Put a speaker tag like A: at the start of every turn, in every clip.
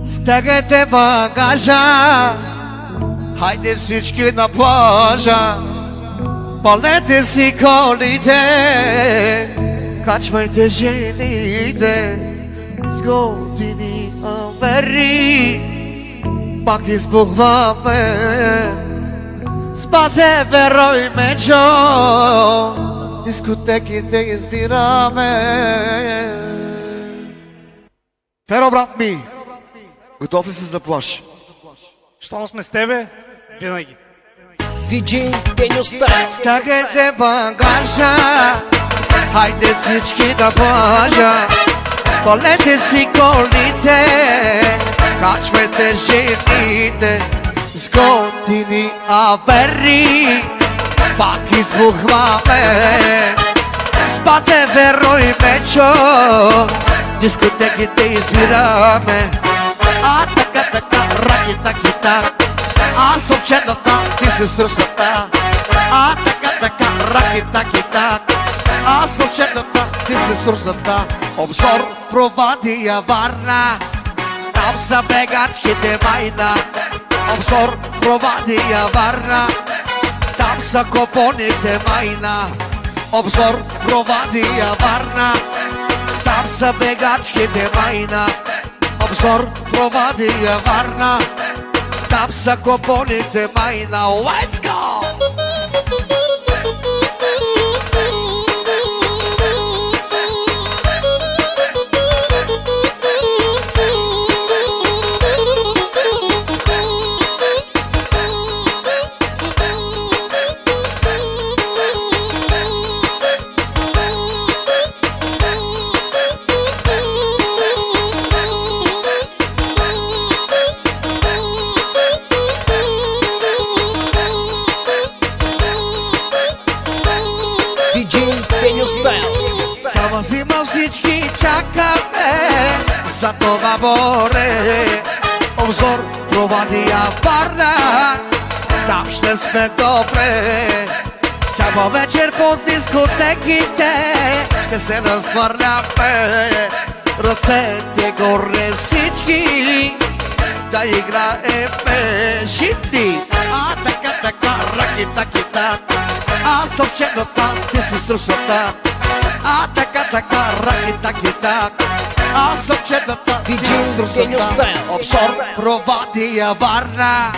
A: Стегайте багажа, хайде всички на плажа, палете си колите, качвайте жените, с готини авери, пак избухваме, спате веро и мечо, дискотеките избираме. Феро, брат ми, готов ли си за плаж?
B: Щом сме с тебе, винаги.
C: Диджей Деню Стайл.
A: Стягайте багажа, хайде всички на плажа, палете си колите, качвайте жените, с готини авери, пак избухваме, спате веро и мечо, дискотеките избираме. А така, раки-таки-так, аз съм черната, ти си струсата. А така, раки-таки-так, аз съм черната, ти си струсата. Обзор Провадия Варна, там са бегачките майна. Обзор Провадия Варна, там са копоните майна. Обзор Провадия Варна, там са бегачките майна. Обзор Провадия Варна, там са копоните майна. Let's go! Sama зима всички чакаме за това море. Обзор Провадия Варна, там ще сме добре. Цяла вечер по дискотеките ще се разхвърляме. Ръцете горе всички да играеме шифти. А така, раки-таки-так, аз съм черната, ти си струсата. А така, раки-таки-так, аз съм черната, ти си струсата. Обзор Провадия Варна,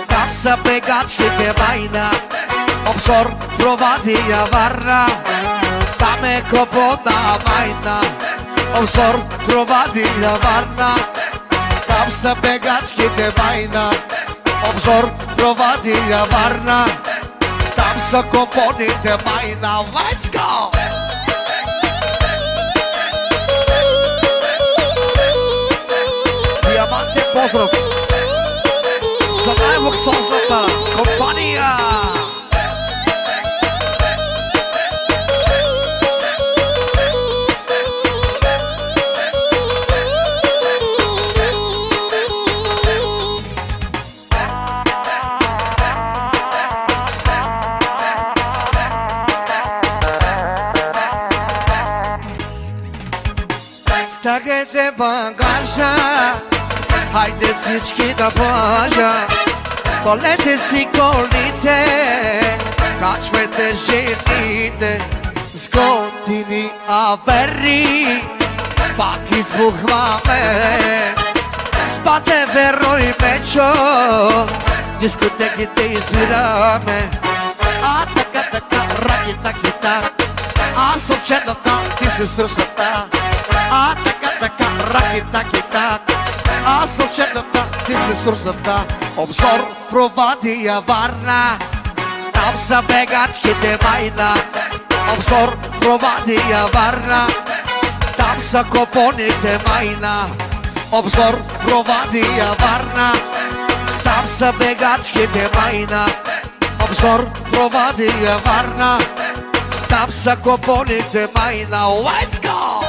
A: там са бегачките майна. Обзор Провадия Варна, там е копона майна. Обзор Провадия Варна, там са бегачките майна. Обзор Провадия Варна, там са копоните майна. Let's go! Диамантен поздрав за най-луксозната компания. Стягайте багажа, хайде всички на плажа, палете си колите, качвайте жените, с готини авери, пак избухваме, спате веро и мечо, дискотеките избираме. А така, раки-таки-так, аз съм черната, ти си струсата. А така, раки-таки-так, аз съм черната, ти си струсата. Обзор Провадия Варна, там са бегачките майна. Обзор Провадия Варна, там са копоните майна. Обзор Провадия Варна, там са бегачките майна. Обзор Провадия Варна, там са копоните майна. Let's go!